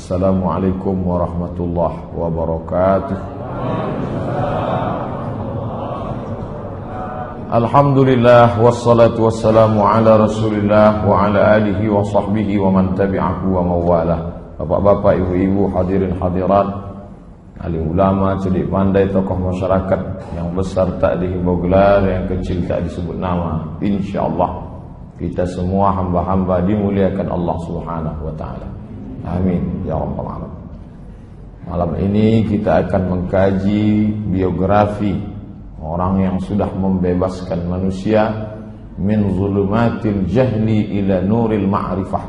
Assalamualaikum warahmatullahi wabarakatuh. Alhamdulillah wassalatu wassalamu ala Rasulillah wa ala alihi wa sahbihi wa man tabi'ahu wa mawalah. Bapak-bapak, ibu-ibu, hadirin hadirat, alim ulama, cerdik pandai, tokoh masyarakat, yang besar tak dihimbau gelar, yang kecil tak disebut nama. Insyaallah kita semua hamba-hamba dimuliakan Allah Subhanahu wa taala. Amin ya rabbal alamin. Malam ini kita akan mengkaji biografi orang yang sudah membebaskan manusia min zulumatil jahli ila nuril ma'rifah,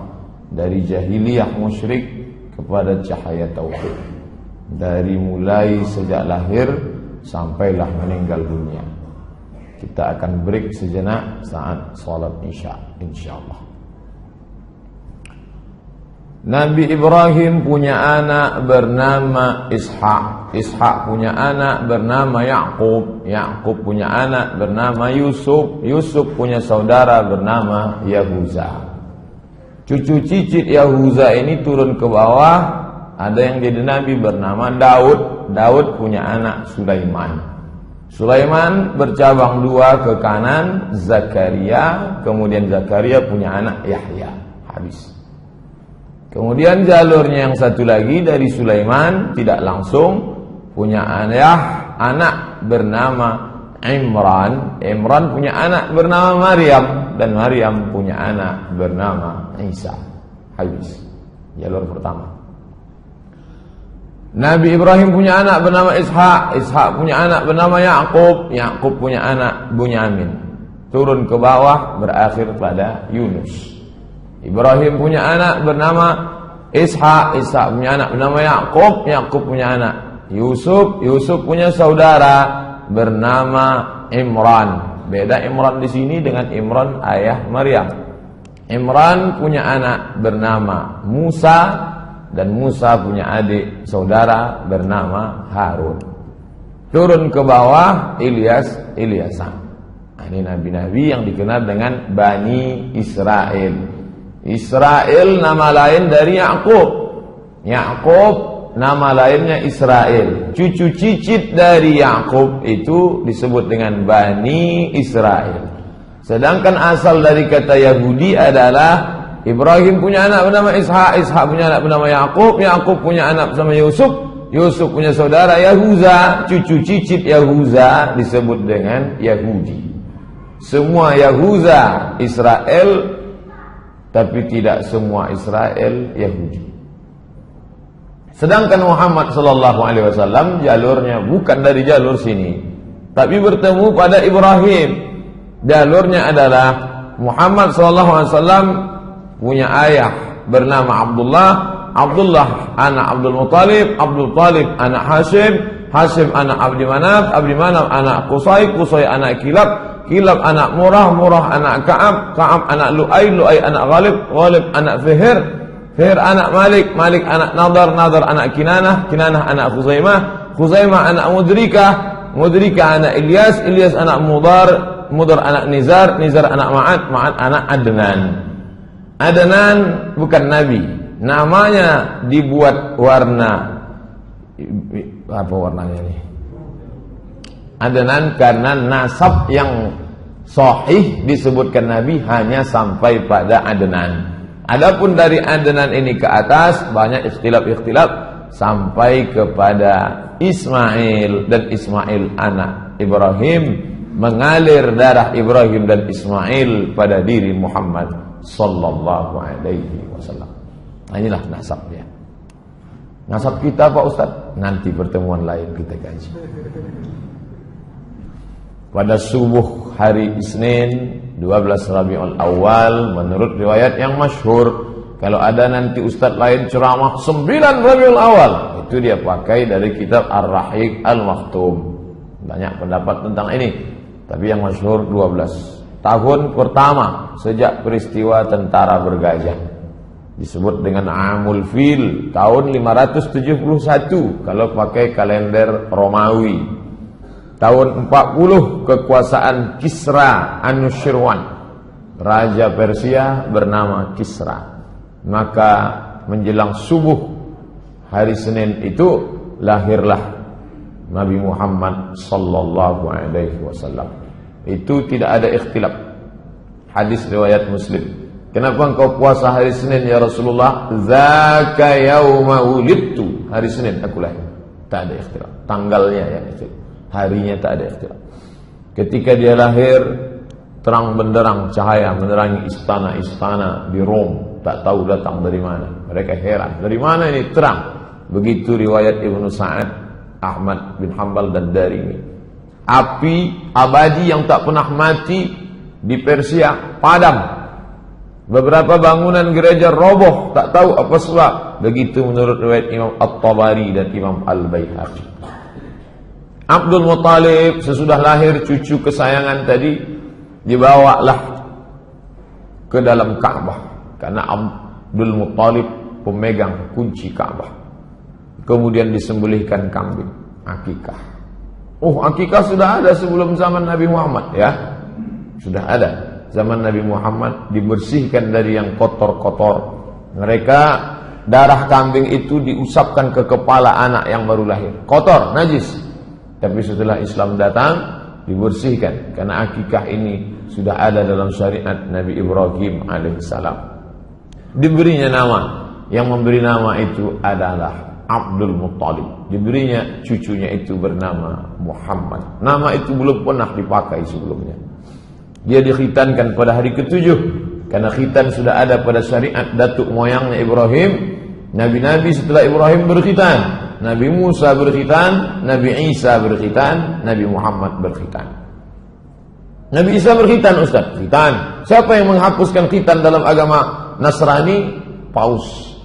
dari jahiliyah musyrik kepada cahaya tauhid, dari mulai sejak lahir sampailah meninggal dunia. Kita akan break sejenak saat salat isya insyaallah. Nabi Ibrahim punya anak bernama Ishak. Ishak punya anak bernama Yakub. Yakub punya anak bernama Yusuf. Yusuf punya saudara bernama Yahuza. Cucu cicit Yahuza ini turun ke bawah, ada yang jadi nabi bernama Daud. Daud punya anak Sulaiman. Sulaiman bercabang dua ke kanan, Zakaria. Kemudian Zakaria punya anak Yahya. Habis. Kemudian jalurnya yang satu lagi dari Sulaiman tidak langsung punya anak bernama Imran. Imran punya anak bernama Maryam, dan Maryam punya anak bernama Isa. Habis jalur pertama. Nabi Ibrahim punya anak bernama Ishak. Ishak punya anak bernama Yakub. Yakub punya anak Bunyamin. Turun ke bawah berakhir pada Yunus. Ibrahim punya anak bernama Ishak. Ishak punya anak bernama Yakub. Yakub punya anak Yusuf. Yusuf punya saudara bernama Imran. Beda Imran di sini dengan Imran ayah Maryam. Imran punya anak bernama Musa, dan Musa punya adik saudara bernama Harun. Turun ke bawah Ilyasan. Ini nabi-nabi yang dikenal dengan Bani Israel. Israel nama lain dari Yakub. Yakub nama lainnya Israel. Cucu cicit dari Yakub itu disebut dengan Bani Israel. Sedangkan asal dari kata Yahudi adalah Ibrahim punya anak bernama Ishak. Ishak punya anak bernama Yakub. Yakub punya anak bernama Yusuf. Yusuf punya saudara Yahuza. Cucu cicit Yahuza disebut dengan Yahudi. Semua Yahuza Israel, tapi tidak semua Israel Yahudi. Sedangkan Muhammad sallallahu alaihi wasallam jalurnya bukan dari jalur sini, tapi bertemu pada Ibrahim. Jalurnya adalah Muhammad sallallahu alaihi wasallam punya ayah bernama Abdullah. Abdullah anak Abdul Muttalib. Abdul Muttalib anak Hashim. Hashim anak Abdi Manaf. Abdi Manaf anak Qusay. Qusay anak Kilab. Kilab anak Murah. Murah anak Ka'ab. Ka'ab anak Lu'ay. Lu'ay anak Ghalib. Ghalib anak Fihir. Fihir anak Malik. Malik anak Nadar. Nadar anak Kinanah. Kinanah anak Khuzaimah. Khuzaimah anak Mudrikah. Mudrikah anak Ilyas. Ilyas anak Mudar. Mudar anak Nizar. Nizar anak Ma'ad. Ma'ad anak Adnan. Adnan bukan nabi. Namanya dibuat warna. Apa warnanya ini? Adnan karena nasab yang sahih disebutkan Nabi hanya sampai pada Adnan. Adapun dari Adnan ini ke atas banyak ikhtilaf sampai kepada Ismail, dan Ismail anak Ibrahim, mengalir darah Ibrahim dan Ismail pada diri Muhammad sallallahu alaihi wasallam. Inilah nasabnya. Nasab kita Pak Ustaz, nanti pertemuan lain kita kaji. Pada subuh hari Isnin 12 Rabiul Awal, menurut riwayat yang masyhur, kalau ada nanti ustaz lain ceramah 9 Rabiul Awal, itu dia pakai dari kitab Ar-Rahiq Al-Maktum. Banyak pendapat tentang ini, tapi yang masyhur 12. Tahun pertama sejak peristiwa tentara bergajah. Disebut dengan Amul Fil, tahun 571 kalau pakai kalender Romawi. Tahun 40 kekuasaan Kisra Anushirwan, raja Persia bernama Kisra. Maka menjelang subuh hari Senin itu lahirlah Nabi Muhammad sallallahu alaihi wasallam. Itu tidak ada ikhtilaf. Hadis riwayat Muslim. Kenapa engkau puasa hari Senin ya Rasulullah? Zaka yauma wulidtu. Hari Senin aku lahir. Tak ada ikhtilaf. Tanggalnya ya, harinya tak ada ikhtilaf. Ketika dia lahir, terang benderang cahaya menerangi istana-istana di Rom. Tak tahu datang dari mana. Mereka heran. Dari mana ini terang? Begitu riwayat Ibnu Sa'ad, Ahmad bin Hanbal dan Darimi. Api abadi yang tak pernah mati di Persia padam. Beberapa bangunan gereja roboh, tak tahu apa sebab. Begitu menurut riwayat Imam At-Tabari dan Imam Al-Baihaqi. Abdul Muttalib sesudah lahir cucu kesayangan tadi dibawalah ke dalam Ka'bah karena Abdul Muttalib pemegang kunci Ka'bah. Kemudian disembelihkan kambing, akikah. Oh, akikah sudah ada sebelum zaman Nabi Muhammad ya. Sudah ada. Zaman Nabi Muhammad dibersihkan dari yang kotor-kotor. Mereka darah kambing itu diusapkan ke kepala anak yang baru lahir. Kotor, najis. Tapi setelah Islam datang dibersihkan karena akikah ini sudah ada dalam syariat Nabi Ibrahim alaihissalam. Diberinya nama. Yang memberi nama itu adalah Abdul Muttalib. Diberinya cucunya itu bernama Muhammad. Nama itu belum pernah dipakai sebelumnya. Dia dikhitankan pada hari ke-7 karena khitan sudah ada pada syariat datuk moyangnya Ibrahim. Nabi-nabi setelah Ibrahim berkhitan. Nabi Musa berkhitan, Nabi Isa berkhitan, Nabi Muhammad berkhitan. Nabi Isa berkhitan, Ustaz. Khitan. Siapa yang menghapuskan khitan dalam agama Nasrani? Paus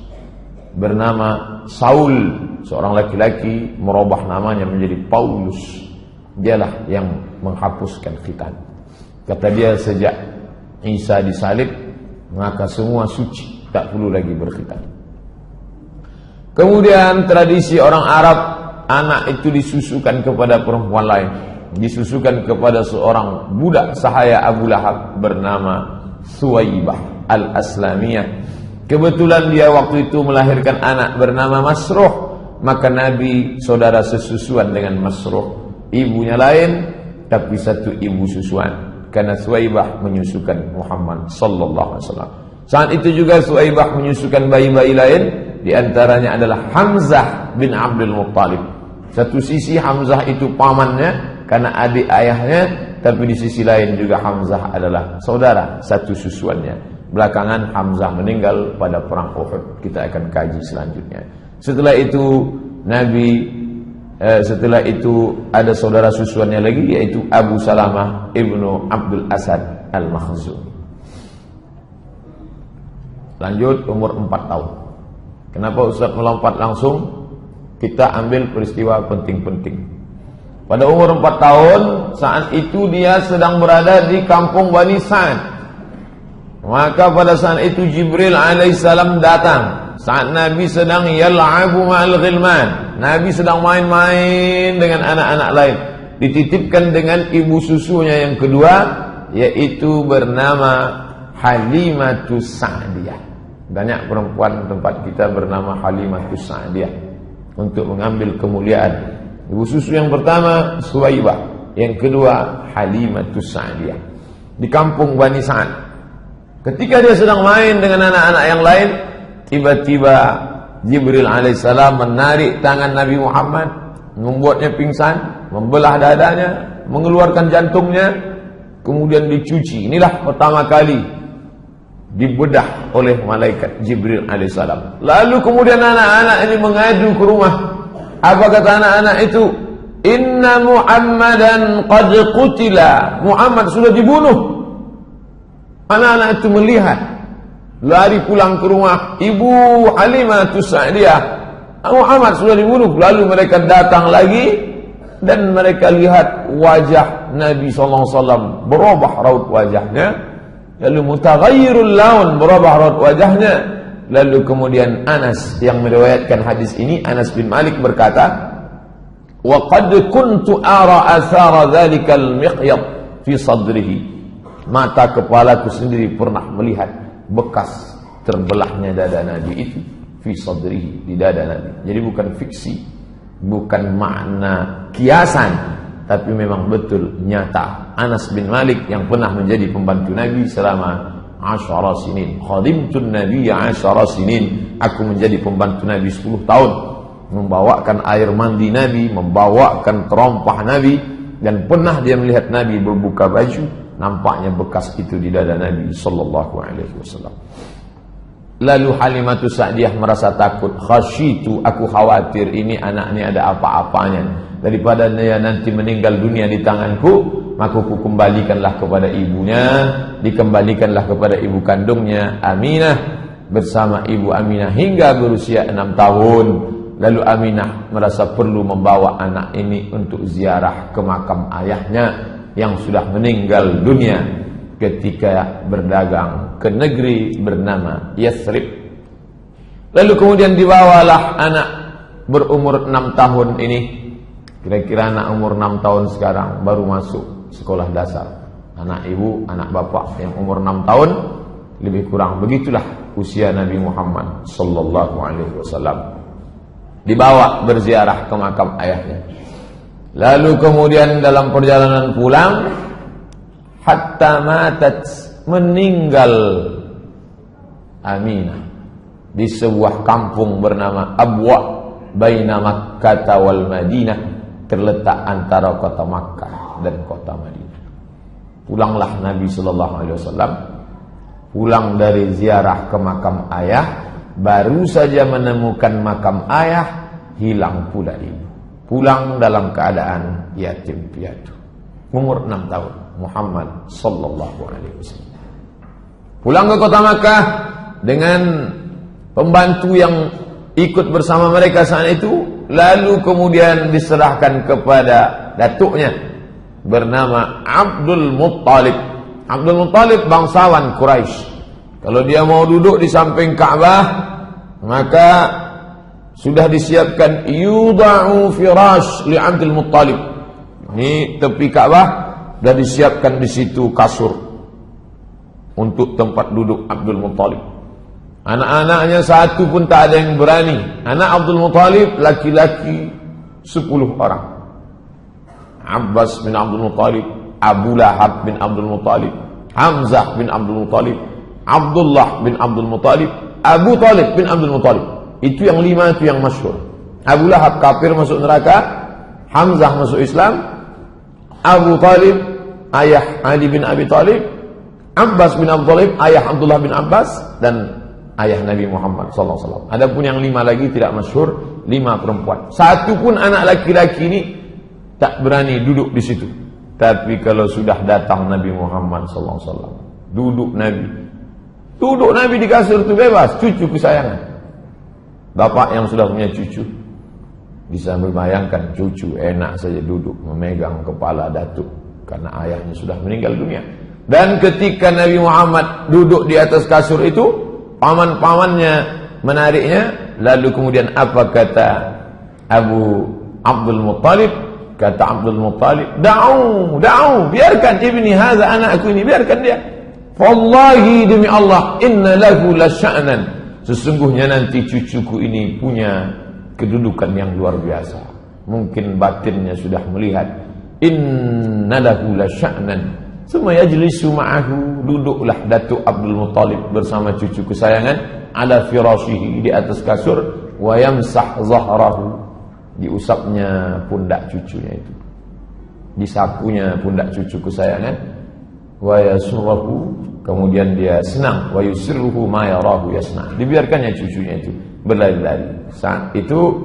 bernama Saul, seorang laki-laki merubah namanya menjadi Paulus. Dialah yang menghapuskan khitan. Kata dia, sejak Isa disalib maka semua suci, tak perlu lagi berkhitan. Kemudian tradisi orang Arab, anak itu disusukan kepada perempuan lain, disusukan kepada seorang budak sahaya Abu Lahab bernama Suwaibah al-Aslamiyah. Kebetulan dia waktu itu melahirkan anak bernama Masruh. Maka Nabi saudara sesusuan dengan Masruh. Ibunya lain, tapi satu ibu susuan. Karena Suwaibah menyusukan Muhammad sallallahu alaihi wasallam. Saat itu juga Suwaibah menyusukan bayi-bayi lain. Di antaranya adalah Hamzah bin Abdul Muttalib. Satu sisi Hamzah itu pamannya karena adik ayahnya, tapi di sisi lain juga Hamzah adalah saudara satu susuannya. Belakangan Hamzah meninggal pada perang Uhud. Kita akan kaji selanjutnya. Setelah itu ada saudara susuannya lagi, yaitu Abu Salamah ibnu Abdul Asad al-Makhzumi. Lanjut, umur 4 tahun. Kenapa Ustaz melompat langsung? Kita ambil peristiwa penting-penting. Pada umur 4 tahun, saat itu dia sedang berada di kampung Bani Sa'ad. Maka pada saat itu Jibril alaihissalam datang. Saat Nabi sedang yal'abu ma'al ghilman. Nabi sedang main-main dengan anak-anak lain. Dititipkan dengan ibu susunya yang kedua, yaitu bernama Halimatus Sa'diyah. Banyak perempuan tempat kita bernama Halimatus Sa'diyah untuk mengambil kemuliaan. Ibu susu yang pertama Suwaibah, yang kedua Halimatus Sa'diyah. Di kampung Bani Sa'ad. Ketika dia sedang main dengan anak-anak yang lain, tiba-tiba Jibril alaihissalam menarik tangan Nabi Muhammad, membuatnya pingsan, membelah dadanya, mengeluarkan jantungnya, kemudian dicuci. Inilah pertama kali dibedah oleh malaikat Jibril alaihissalam. Lalu kemudian anak-anak ini mengadu ke rumah. Apa kata anak-anak itu? Inna Muhammadan qad qutila. Muhammad sudah dibunuh. Anak-anak itu melihat, lari pulang ke rumah. Ibu Halimatus Sa'diyah, Muhammad sudah dibunuh. Lalu mereka datang lagi dan mereka lihat wajah Nabi SAW berubah raut wajahnya. Lalu mutaghayyirul laun, berubah raut wajahnya. Lalu kemudian Anas yang meriwayatkan hadis ini, Anas bin Malik berkata, wa qad kuntu ara athara dhalikal miqyad fi sadrihi. Mata kepalaku sendiri pernah melihat bekas terbelahnya dada Nabi itu fi sadrihi, di dada Nabi. Jadi bukan fiksi, bukan makna kiasan, tapi memang betul nyata. Anas bin Malik yang pernah menjadi pembantu Nabi selama 10 sinin. Khadimtun Nabiyya 10 sinin. Aku menjadi pembantu Nabi 10 tahun. Membawakan air mandi Nabi, membawakan terompah Nabi, dan pernah dia melihat Nabi berbuka baju, nampaknya bekas itu di dada Nabi sallallahu alaihi wasallam. Lalu Halimatu Sa'diyah merasa takut. Khasyitu, aku khawatir ini anak ini ada apa-apanya. Daripada dia nanti meninggal dunia di tanganku, maka aku kembalikanlah kepada ibunya, dikembalikanlah kepada ibu kandungnya Aminah bersama ibu Aminah hingga berusia 6 tahun. Lalu Aminah merasa perlu membawa anak ini untuk ziarah ke makam ayahnya yang sudah meninggal dunia ketika berdagang ke negeri bernama Yathrib. Lalu kemudian dibawalah anak berumur 6 tahun ini. Kira-kira anak umur 6 tahun sekarang baru masuk sekolah dasar. Anak ibu, anak bapak yang umur 6 tahun lebih kurang begitulah usia Nabi Muhammad sallallahu alaihi wasallam. Dibawa berziarah ke makam ayahnya. Lalu kemudian dalam perjalanan pulang, hatta matat, meninggal Aminah di sebuah kampung bernama Abwa baina Makkah wal Madinah, terletak antara kota Makkah dan kota Madinah. Pulanglah Nabi sallallahu alaihi wasallam, pulang dari ziarah ke makam ayah, baru saja menemukan makam ayah, hilang pula ibu. Pulang dalam keadaan yatim piatu. Umur 6 tahun. Muhammad sallallahu alaihi wasallam. Pulang ke kota Makkah dengan pembantu yang ikut bersama mereka saat itu. Lalu kemudian diserahkan kepada datuknya bernama Abdul Muttalib. Abdul Muttalib bangsawan Quraisy. Kalau dia mau duduk di samping Ka'bah, maka sudah disiapkan yudha'u firash li Abdul Muttalib. Ini tepi Ka'bah sudah disiapkan di situ kasur untuk tempat duduk Abdul Muttalib. Anak-anaknya satu pun tak ada yang berani. Anak Abdul Muttalib laki-laki 10 orang. Abbas bin Abdul Muttalib, Abu Lahab bin Abdul Muttalib, Hamzah bin Abdul Muttalib, Abdullah bin Abdul Muttalib, Abu Talib bin Abdul Muttalib. Itu yang 5 itu yang masyhur. Abu Lahab kafir masuk neraka, Hamzah masuk Islam, Abu Talib ayah Ali bin Abi Talib, Abbas bin Abdul Talib ayah Abdullah bin Abbas, dan ayah Nabi Muhammad SAW. Adapun yang 5 lagi tidak masyhur, 5 perempuan. Satu pun anak laki-laki ini tak berani duduk di situ. Tapi kalau sudah datang Nabi Muhammad SAW, duduk Nabi di kasur itu bebas, cucu kesayangan. Bapak yang sudah punya cucu bisa membayangkan cucu enak saja duduk memegang kepala datuk karena ayahnya sudah meninggal dunia. Dan ketika Nabi Muhammad duduk di atas kasur itu, paman-pamannya menariknya. Lalu kemudian apa kata Abu Abdul Muttalib? Kata Abdul Muttalib, da'u, biarkan ibni hadza, anakku ini, biarkan dia. Wallahi, demi Allah, inna lahu lasya'nan, sesungguhnya nanti cucuku ini punya kedudukan yang luar biasa. Mungkin batinnya sudah melihat. Inna lahu lasya'nan. Summa yajlisu ma'ahu, duduklah Datuk Abdul Muttalib bersama cucu kesayangan ala firashihi, di atas kasur, wa yamsah zahrahu, diusapnya pundak cucunya itu, disapunya pundak cucu kesayangan, wa yasurruhu, kemudian dia senang, wa yusirruhu ma yarahu yasna, dibiarkannya cucunya itu berlari-lari. Saat itu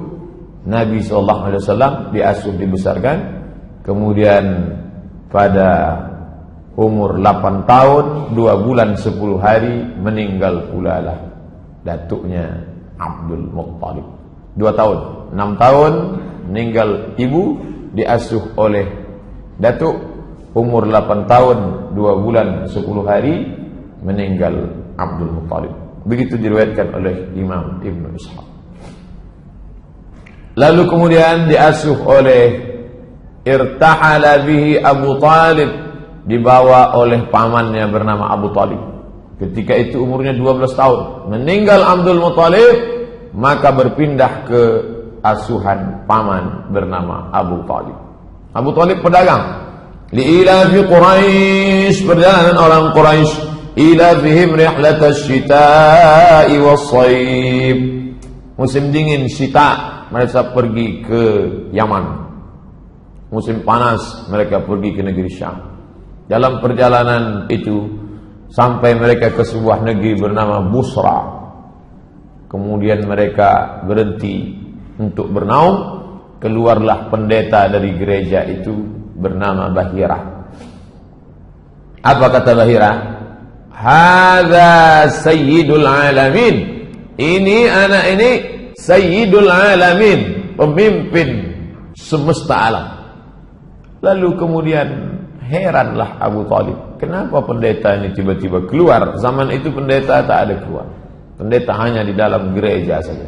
Nabi SAW diasuh, dibesarkan, kemudian pada umur 8 tahun 2 bulan 10 hari meninggal pula lah datuknya Abdul Muttalib. 2 tahun, 6 tahun meninggal ibu, diasuh oleh datuk. Umur 8 tahun 2 bulan 10 hari meninggal Abdul Muttalib. Begitu diriwayatkan oleh Imam Ibn Ishaq. Lalu kemudian diasuh oleh, irtahala bihi Abu Talib, dibawa oleh pamannya bernama Abu Talib. Ketika itu umurnya 12 tahun. Meninggal Abdul Muttalib, maka berpindah ke asuhan paman bernama Abu Talib. Abu Talib pedagang. Li'ilafi Quraisy, perjalanan orang Quraisy, ilafihim rihlatasy syita'i was-shayb. Musim dingin syita mereka pergi ke Yaman. Musim panas mereka pergi ke negeri Syam. Dalam perjalanan itu sampai mereka ke sebuah negeri bernama Busra. Kemudian mereka berhenti untuk bernaung. Keluarlah pendeta dari gereja itu bernama Bahirah. Apa kata Bahirah? Hadza sayyidul alamin. Ini anak ini sayyidul alamin, pemimpin semesta alam. Lalu kemudian heranlah Abu Talib, kenapa pendeta ini tiba-tiba keluar? Zaman itu pendeta tak ada keluar, pendeta hanya di dalam gereja saja.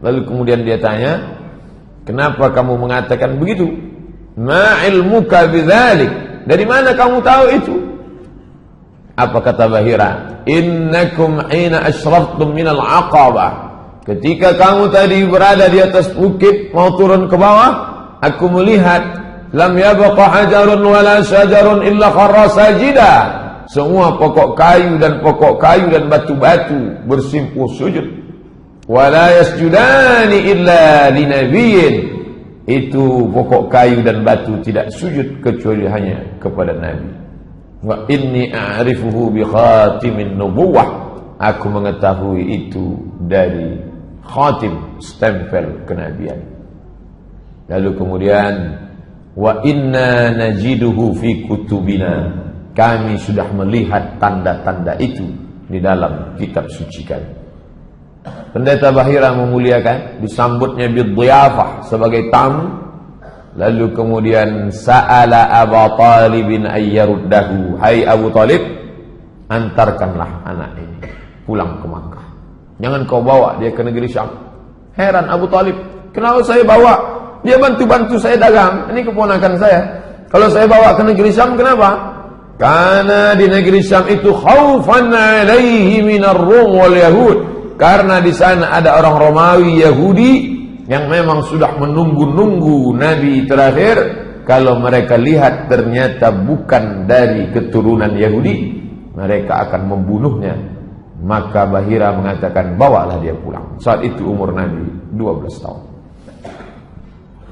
Lalu kemudian dia tanya, kenapa kamu mengatakan begitu? Ma ilmuka bidzalik? Dari mana kamu tahu itu? Apa kata Bahira? Innakum hina ashraftum minal aqabah. Ketika kamu tadi berada di atas bukit mau turun ke bawah, aku melihat lam yabqa hajarun wala syajarun illa kharra sajida. Semua pokok kayu dan batu-batu bersimpuh sujud. Wala yasjudani illa linabiyyin. Itu pokok kayu dan batu tidak sujud kecuali hanya kepada Nabi. Wa inni a'rifuhu bi khatimin nubuwah. Aku mengetahui itu dari khatim, stempel kenabian. Lalu kemudian wa inna najiduhu fi kutubina. Kami sudah melihat tanda-tanda itu di dalam kitab suci kami. Pendeta Bahira memuliakan, disambutnya bidhiyafah sebagai tamu. Lalu kemudian sa'ala Abu Talibin ayyaruddahu. Hai Abu Talib, antarkanlah anak ini pulang ke Makkah. Jangan kau bawa dia ke negeri Syam. Heran Abu Talib, kenapa saya bawa? Dia bantu-bantu saya dagang. Ini keponakan saya. Kalau saya bawa ke negeri Syam, kenapa? Karena di negeri Syam itu khaufan alaihi minar Rum wal Yahud. Karena di sana ada orang Romawi Yahudi yang memang sudah menunggu-nunggu Nabi terakhir. Kalau mereka lihat ternyata bukan dari keturunan Yahudi, mereka akan membunuhnya. Maka Bahira mengatakan, bawalah dia pulang. Saat itu umur Nabi 12 tahun.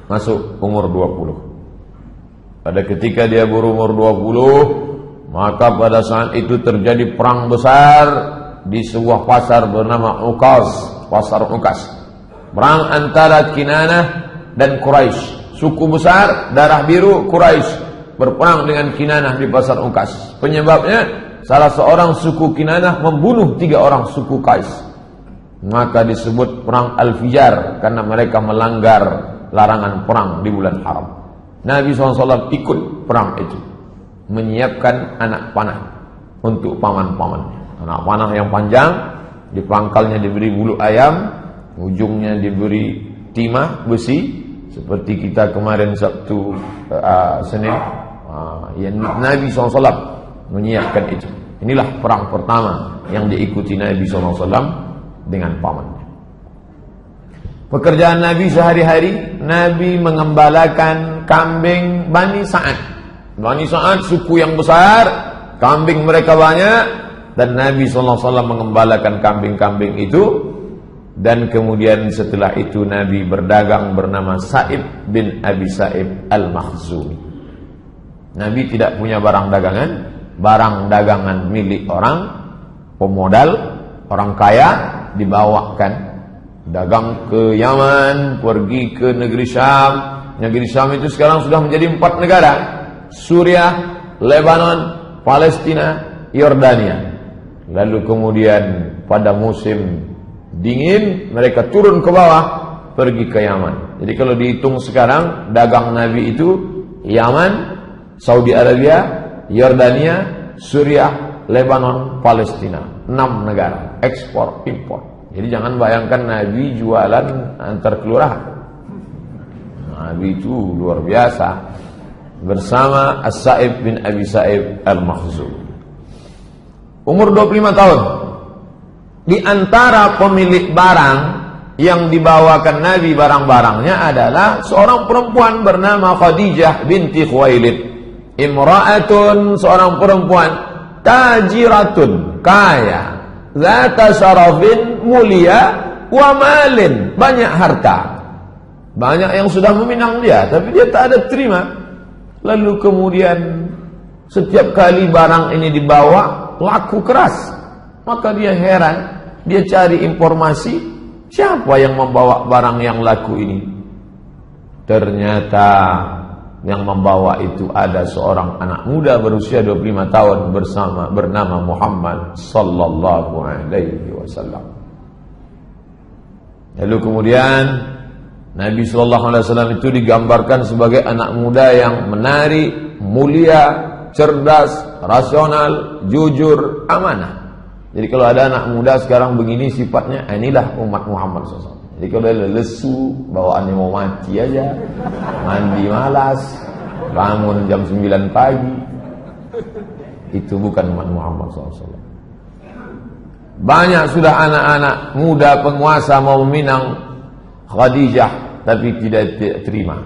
Masuk umur 20. Pada ketika dia berumur 20, maka pada saat itu terjadi perang besar di sebuah pasar bernama Uqas, pasar Uqas. Perang antara Kinanah dan Quraisy. Suku besar darah biru Quraisy berperang dengan Kinanah di pasar Uqas. Penyebabnya salah seorang suku Kinanah membunuh 3 orang suku Qais. Maka disebut perang Al-Fijar karena mereka melanggar larangan perang di bulan haram. Nabi SAW ikut perang itu, menyiapkan anak panah untuk paman-pamannya. Anak panah yang panjang, di pangkalnya diberi bulu ayam, ujungnya diberi timah besi, seperti kita kemarin Sabtu Senin. Nabi SAW menyiapkan itu. Inilah perang pertama yang diikuti Nabi SAW dengan pamannya. Pekerjaan Nabi sehari-hari, Nabi mengembalakan kambing Bani Sa'ad. Bani Sa'ad suku yang besar, kambing mereka banyak. Dan Nabi SAW mengembalakan kambing-kambing itu. Dan kemudian setelah itu Nabi berdagang bernama Sa'ib bin Abi Sa'ib Al-Makhzumi. Nabi tidak punya barang dagangan. Barang dagangan milik orang, pemodal, orang kaya, dibawakan. Dagang ke Yaman, pergi ke negeri Syam. Negeri Syam itu sekarang sudah menjadi 4 negara. Suriah, Lebanon, Palestina, Yordania. Lalu kemudian pada musim dingin mereka turun ke bawah, pergi ke Yaman. Jadi kalau dihitung sekarang dagang Nabi itu Yaman, Saudi Arabia, Yordania, Suriah, Lebanon, Palestina. 6 negara, ekspor impor. Jadi jangan bayangkan Nabi jualan antar kelurahan. Nabi itu luar biasa. Bersama As-Sa'ib bin Abi Sa'ib Al-Makhzumi. Umur 25 tahun. Di antara pemilik barang yang dibawakan Nabi barang-barangnya adalah seorang perempuan bernama Khadijah binti Khuwailid. Imra'atun, seorang perempuan tajiratun, kaya, zata syarafin, mulia, wa malin, banyak harta. Banyak yang sudah meminang dia, tapi dia tak ada terima. Lalu kemudian setiap kali barang ini dibawa laku keras. Maka dia heran, dia cari informasi, siapa yang membawa barang yang laku ini? Ternyata yang membawa itu ada seorang anak muda berusia 25 tahun bernama Muhammad sallallahu alaihi wasallam. Lalu kemudian Nabi sallallahu alaihi wasallam itu digambarkan sebagai anak muda yang menarik, mulia, cerdas, rasional, jujur, amanah. Jadi kalau ada anak muda sekarang begini sifatnya, inilah umat Muhammad SAW. Jadi kalau dia lesu, bawaannya mau mati aja, mandi malas, bangun jam 9 pagi, itu bukan umat Muhammad SAW. Banyak sudah anak-anak muda penguasa mau meminang Khadijah, tapi tidak terima.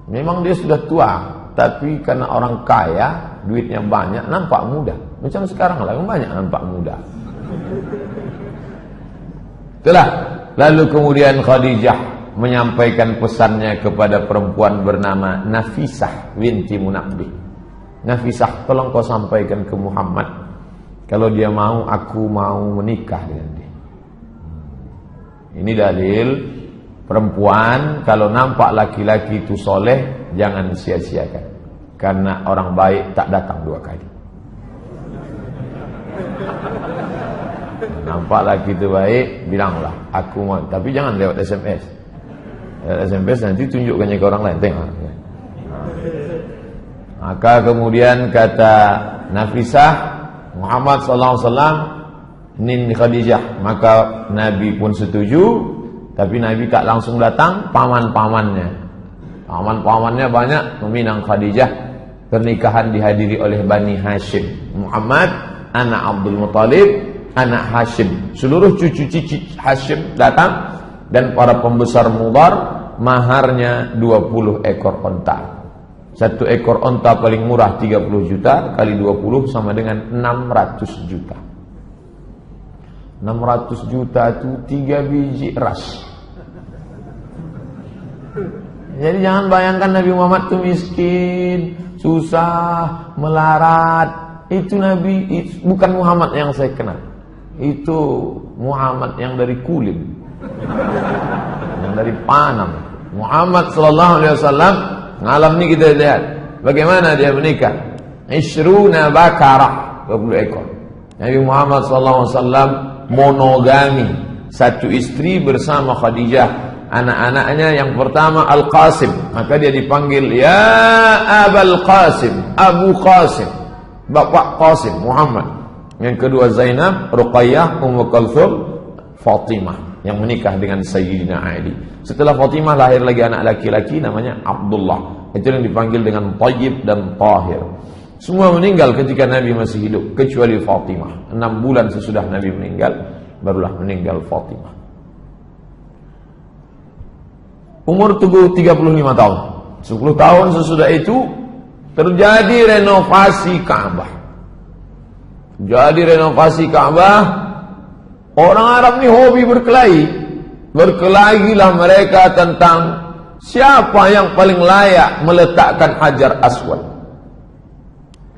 Memang dia sudah tua, tapi karena orang kaya, duitnya banyak, nampak muda. Macam sekarang lah, banyak nampak muda. Itulah. Lalu kemudian Khadijah menyampaikan pesannya kepada perempuan bernama Nafisah binti Munabbih. Nafisah, tolong kau sampaikan ke Muhammad, kalau dia mau, aku mau menikah dengan dia. Ini dalil perempuan kalau nampak laki-laki itu soleh, jangan sia-siakan. Karena orang baik tak datang 2 kali. Nampak laki itu baik, bilanglah aku mau. Tapi jangan lewat SMS. Lewat SMS nanti tunjukkannya ke orang lain. Tengok. Maka kemudian kata Nafisah, Muhammad SAW nin Khadijah. Maka Nabi pun setuju. Tapi Nabi tak langsung datang, paman-pamannya. Paman-pamannya banyak meminang Khadijah. Pernikahan dihadiri oleh Bani Hashim. Muhammad, anak Abdul Muttalib, anak Hashim. Seluruh cucu-cucu Hashim datang. Dan para pembesar Mudhar, maharnya 20 ekor onta. 1 ekor onta paling murah 30 juta, kali 20 sama dengan 600 juta. 600 juta itu 3 biji eras. Jadi jangan bayangkan Nabi Muhammad itu miskin, susah, melarat. Itu Nabi, bukan Muhammad yang saya kenal. Itu Muhammad yang dari Kulim, yang dari Panam. Muhammad sallallahu alaihi wasallam ngalam ni kita lihat bagaimana dia menikah. Ishruna bakarah, 20 ekor. Nabi Muhammad sallallahu alaihi wasallam monogami, 1 istri bersama Khadijah. Anak-anaknya yang pertama Al-Qasim, maka dia dipanggil ya Abul Qasim, Abu Qasim, Bapak Qasim, Muhammad. Yang kedua Zainab, Ruqayyah, Ummu Kulthum, Fatimah yang menikah dengan Sayyidina Ali. Setelah Fatimah lahir lagi anak laki-laki namanya Abdullah. Itu yang dipanggil dengan Thayyib dan Tahir. Semua meninggal ketika Nabi masih hidup kecuali Fatimah. 6 bulan sesudah Nabi meninggal barulah meninggal Fatimah. Umur tubuh 35 tahun. 10 tahun sesudah itu terjadi renovasi Ka'bah. Jadi renovasi Ka'bah, orang Arab ni hobi berkelahi. Berkelahilah mereka tentang siapa yang paling layak meletakkan Hajar Aswad.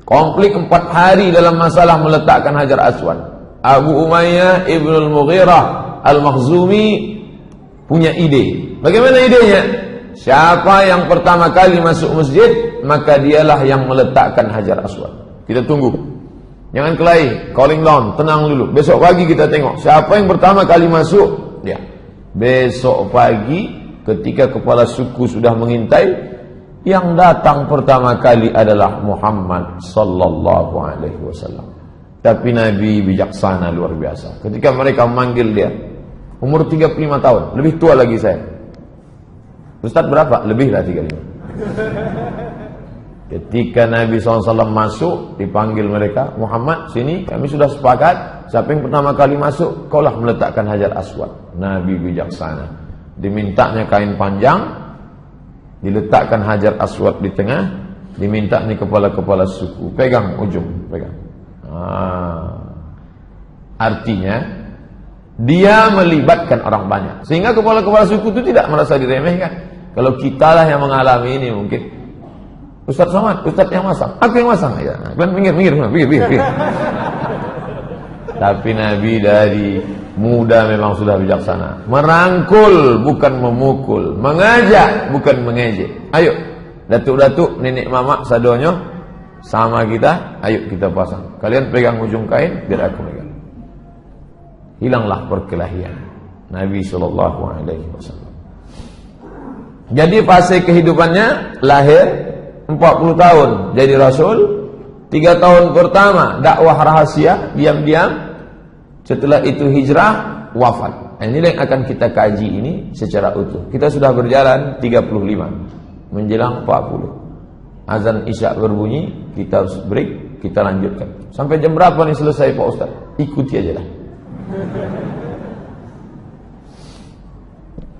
Konflik 4 hari dalam masalah meletakkan Hajar Aswad. Abu Umayyah Ibnul Mughirah Al-Makhzumi punya ide. Bagaimana idenya? Siapa yang pertama kali masuk masjid, maka dialah yang meletakkan Hajar Aswad. Kita tunggu. Jangan kelahi, calling down, tenang dulu. Besok pagi kita tengok siapa yang pertama kali masuk, dia. Besok pagi ketika kepala suku sudah mengintai, yang datang pertama kali adalah Muhammad sallallahu alaihi wasallam. Tapi Nabi bijaksana luar biasa. Ketika mereka memanggil dia, umur 35 tahun, lebih tua lagi saya. Ustaz berapa? Lebih lah 35. Ketika Nabi SAW masuk, dipanggil mereka, Muhammad sini, kami sudah sepakat, siapa yang pertama kali masuk, kaulah meletakkan Hajar Aswad. Nabi bijaksana, dimintanya kain panjang, diletakkan Hajar Aswad di tengah, diminta nih kepala-kepala suku, pegang ujung, pegang. Artinya dia melibatkan orang banyak, sehingga kepala-kepala suku itu tidak merasa diremehkan. Kalau kita lah yang mengalami ini mungkin, Ustaz Somad, Ustaz yang masang, aku yang masang ya. Kan pinggir. Tapi Nabi dari muda memang sudah bijaksana. Merangkul bukan memukul, mengajak bukan mengejek. Ayo, datuk-datuk, nenek mama, sadonyo sama kita, ayo kita pasang. Kalian pegang ujung kain, biar aku pegang. Hilanglah perkelahian. Nabi SAW. Jadi fase kehidupannya lahir 40 tahun jadi Rasul, 3 tahun pertama dakwah rahasia, diam-diam. Setelah itu hijrah, wafat. Ini yang akan kita kaji ini secara utuh. Kita sudah berjalan 35 menjelang 40. Azan Isya berbunyi, kita harus break, kita lanjutkan. Sampai jam berapa nih selesai Pak Ustaz? Ikuti aja lah.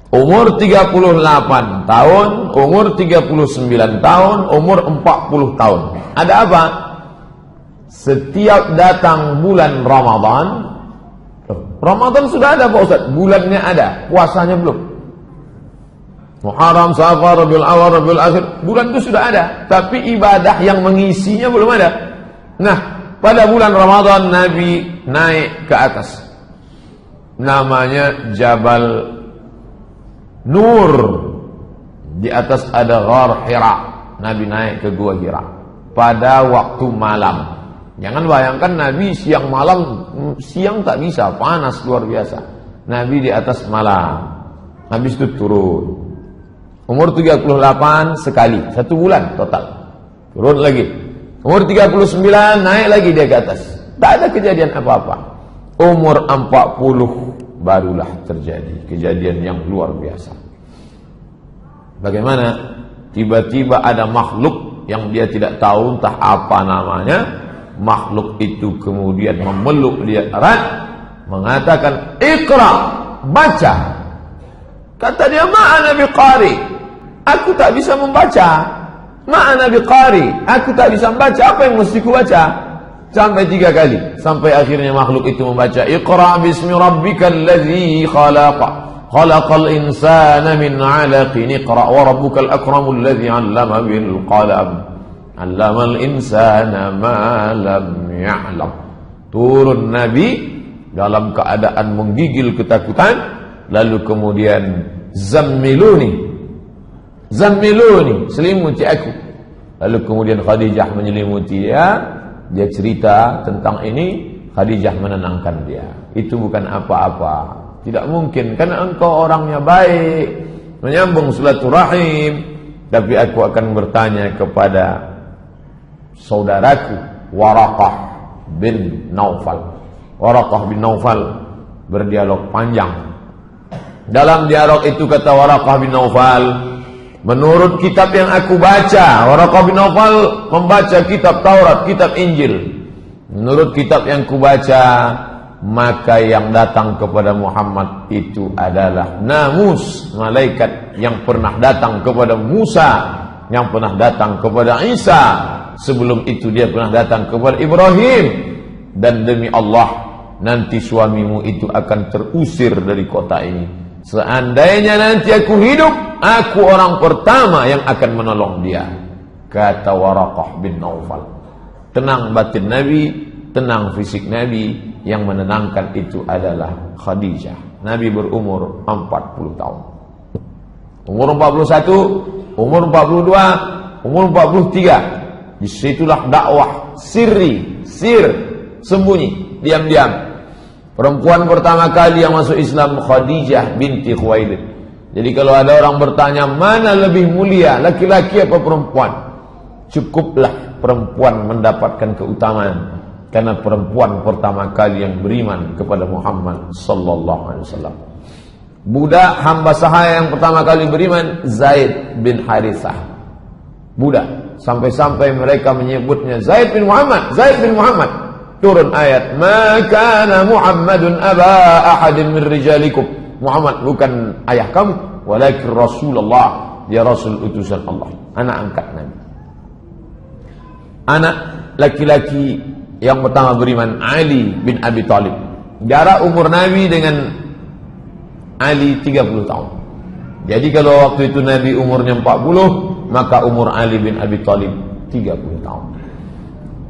Umur 38 tahun, umur 39 tahun, umur 40 tahun. Ada apa? Setiap datang bulan Ramadan sudah ada Pak Ustaz, bulannya ada, puasanya belum. Muharram, Safar, Rabiul Awal, Rabiul Akhir, bulan itu sudah ada, tapi ibadah yang mengisinya belum ada. Nah, pada bulan Ramadan Nabi naik ke atas. Namanya Jabal Nur. Di atas ada Ghar Hira. Nabi naik ke Gua Hira pada waktu malam. Jangan bayangkan Nabi siang malam, siang tak bisa, panas luar biasa. Nabi di atas malam. Habis itu turun. Umur 38 sekali, 1 bulan total. Turun lagi. Umur 39 naik lagi dia ke atas. Tak ada kejadian apa-apa. Umur 40 barulah terjadi kejadian yang luar biasa. Bagaimana tiba-tiba ada makhluk yang dia tidak tahu entah apa namanya. Makhluk itu kemudian memeluk dia erat, mengatakan, "Iqra, baca." Kata dia, "Ma'ana biqari." Aku tak bisa membaca. "Ma'ana biqari." Aku tak bisa membaca. Apa yang mesti ku baca? Sampai 3 kali. Sampai akhirnya makhluk itu membaca, "Iqra bismi rabbikal ladzi khalaqa. Khalaqal insana min 'alaqin. Iqra wa rabbukal akramul ladzi 'allama bil qalam. 'Allamal insana ma lam ya'lam." Turun Nabi dalam keadaan menggigil ketakutan, lalu kemudian zammiluni, selimuti aku. Lalu kemudian Khadijah menyelimuti dia. Dia cerita tentang ini, Khadijah menenangkan dia. Itu bukan apa-apa, tidak mungkin, karena engkau orangnya baik, menyambung silaturahim. Tapi aku akan bertanya kepada saudaraku Waraqah bin Naufal. Waraqah bin Naufal berdialog panjang. Dalam dialog itu kata Waraqah bin Naufal, menurut kitab yang aku baca, Waraqah bin Naufal membaca kitab Taurat, kitab Injil. Menurut kitab yang ku baca, maka yang datang kepada Muhammad itu adalah namus, malaikat yang pernah datang kepada Musa, yang pernah datang kepada Isa. Sebelum itu dia pernah datang kepada Ibrahim. Dan demi Allah, nanti suamimu itu akan terusir dari kota ini. Seandainya nanti aku hidup, aku orang pertama yang akan menolong dia. Kata Waraqah bin Naufal. Tenang batin Nabi, tenang fisik Nabi. Yang menenangkan itu adalah Khadijah. Nabi berumur 40 tahun. Umur 41, umur 42, umur 43. Disitulah dakwah sir, sembunyi, diam-diam. Perempuan pertama kali yang masuk Islam Khadijah binti Khuwailid. Jadi kalau ada orang bertanya mana lebih mulia, laki-laki apa perempuan, cukuplah perempuan mendapatkan keutamaan, karena perempuan pertama kali yang beriman kepada Muhammad sallallahu alaihi wasallam. Budak hamba sahaya yang pertama kali beriman Zaid bin Harithah. Budak sampai-sampai mereka menyebutnya Zaid bin Muhammad, Zaid bin Muhammad. Turun ayat, "Ma kana Muhammadun aba ahadin min rijalikum." Muhammad bukan ayah kamu, walakin Rasulullah, dia Rasul utusan Allah, anak angkat Nabi. Anak laki-laki yang pertama beriman, Ali bin Abi Thalib. Jarak umur Nabi dengan Ali 30 tahun. Jadi kalau waktu itu Nabi umurnya 40, maka umur Ali bin Abi Thalib 30 tahun.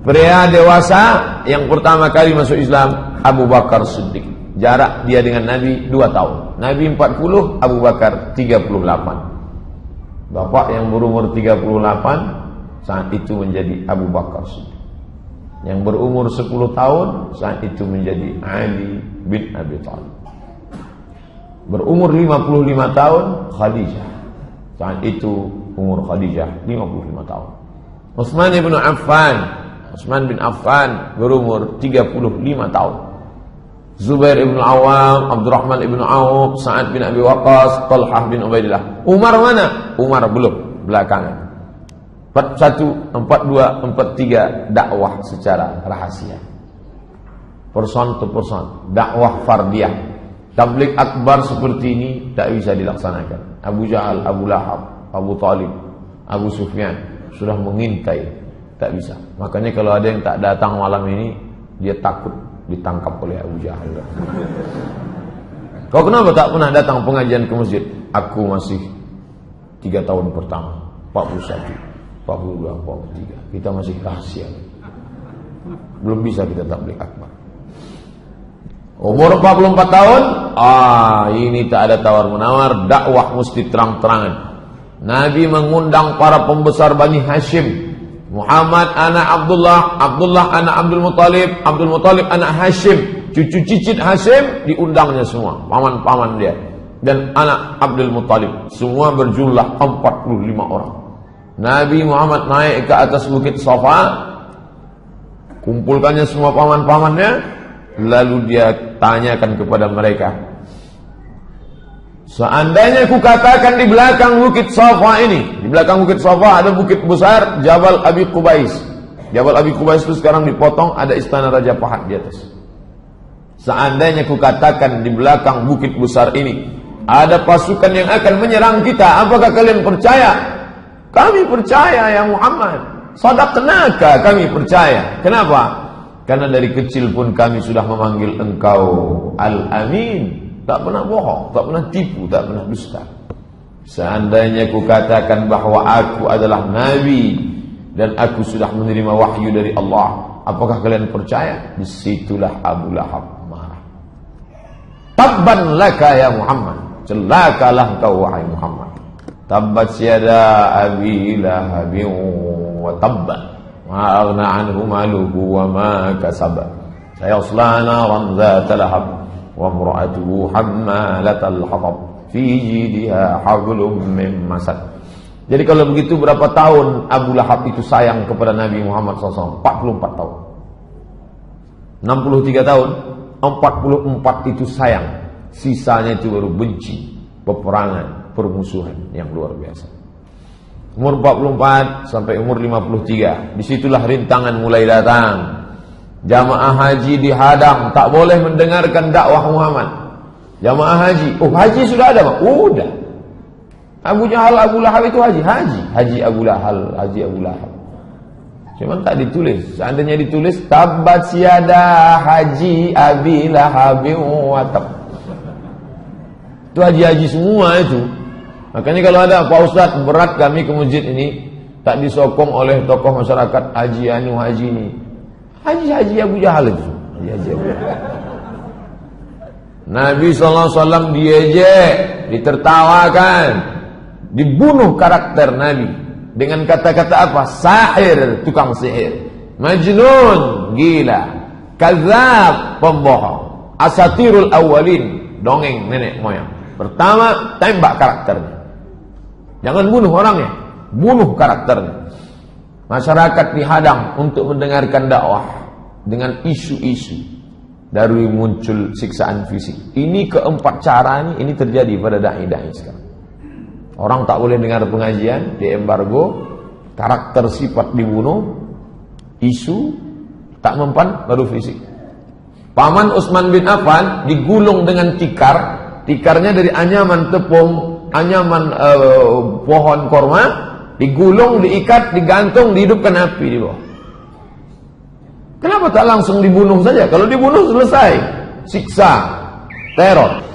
Pria dewasa yang pertama kali masuk Islam, Abu Bakar Siddiq. Jarak dia dengan Nabi 2 tahun. Nabi 40, Abu Bakar 38. Bapak yang berumur 38 saat itu menjadi Abu Bakar Siddiq. Yang berumur 10 tahun saat itu menjadi Ali bin Abi Thalib. Berumur 55 tahun Khadijah. Saat itu umur Khadijah 55 tahun. Utsman bin Affan berumur 35 tahun. Zubair ibn Awam, Abdurrahman ibn Auf, Sa'ad bin Abi Waqqas, Talhah bin Ubaidillah. Umar mana? Umar belum, belakangan. 41, 42, 43 dakwah secara rahasia. Person to person, dakwah fardiyah. Tabligh akbar seperti ini tak bisa dilaksanakan. Abu Jahal, Abu Lahab, Abu Talib, Abu Sufyan sudah mengintai, tak bisa. Makanya kalau ada yang tak datang malam ini, dia takut ditangkap oleh Abu Jahal. Kau kenapa tak pernah datang pengajian ke masjid? Aku masih 3 tahun pertama, 41, 42, 43. Kita masih rahasia. Belum bisa kita tabligh akbar. Umur 44 tahun, ini tak ada tawar-menawar, dakwah mesti terang-terangan. Nabi mengundang para pembesar Bani Hashim. Muhammad anak Abdullah, Abdullah anak Abdul Muttalib, Abdul Muttalib anak Hashim, cucu cicit Hashim diundangnya semua, paman-paman dia. Dan anak Abdul Muttalib, semua berjumlah 45 orang. Nabi Muhammad naik ke atas bukit Safa, kumpulkannya semua paman-pamannya, lalu dia tanyakan kepada mereka, seandainya ku katakan di belakang bukit Safa ini, di belakang bukit Safa ada bukit besar Jabal Abi Qubais. Jabal Abi Qubais itu sekarang dipotong, ada istana Raja Fahad di atas. Seandainya ku katakan di belakang bukit besar ini ada pasukan yang akan menyerang kita, apakah kalian percaya? Kami percaya ya Muhammad. Sadaqnaka, kami percaya. Kenapa? Karena dari kecil pun kami sudah memanggil engkau Al-Amin. Tak pernah bohong, tak pernah tipu, tak pernah dusta. Seandainya ku katakan bahwa aku adalah Nabi dan aku sudah menerima wahyu dari Allah, apakah kalian percaya? Disitulah Abu Lahab marah. Tabban laka ya Muhammad, celakalah kau wahai Muhammad. Tabbat yada Abi Lahabin wa tabba, ma aghna anhu maluhu wa ma kasaba, sayasla naran dzata lahab wa imra'atuhu hammalatal hatab fi jidha hablum min masad. Jadi kalau begitu berapa tahun Abu Lahab itu sayang kepada Nabi Muhammad SAW? 44 tahun. 63 tahun, 44 itu sayang, sisanya itu baru benci, peperangan, permusuhan yang luar biasa. Umur 44 sampai umur 53, disitulah rintangan mulai datang. Jamaah haji dihadang, tak boleh mendengarkan dakwah Muhammad. Jamaah haji, haji sudah ada Pak? Udah. Abu Jahal, Abu Lahab itu haji Abu Lahab. Cuman tak ditulis. Seandainya ditulis tabbat yada haji Abi Lahab wa tab. Itu haji-haji semua itu. Makanya kalau ada Pak Ustaz berat kami ke masjid ini, tak disokong oleh tokoh masyarakat haji anu haji ini. Haji Abu Jahal itu. Haji Abu Jahal. Nabi SAW diejek, ditertawakan, dibunuh karakter Nabi dengan kata-kata apa? Sahir, tukang sihir, majnun, gila, kadzab, pembohong, asatirul awalin, dongeng nenek moyang. Pertama, tembak karakternya. Jangan bunuh orangnya, bunuh karakternya. Masyarakat dihadang untuk mendengarkan dakwah dengan isu-isu, dari muncul siksaan fisik. Ini keempat cara ini terjadi pada dai-dai sekarang. Orang tak boleh dengar pengajian, di embargo, Karakter sifat dibunuh, isu tak mempan baru fisik. Paman Utsman bin Affan digulung dengan tikar, tikarnya dari anyaman tepung, anyaman pohon korma, digulung, diikat, digantung, dihidupkan api di bawah. Kenapa tak langsung dibunuh saja? Kalau dibunuh selesai, siksa, teror.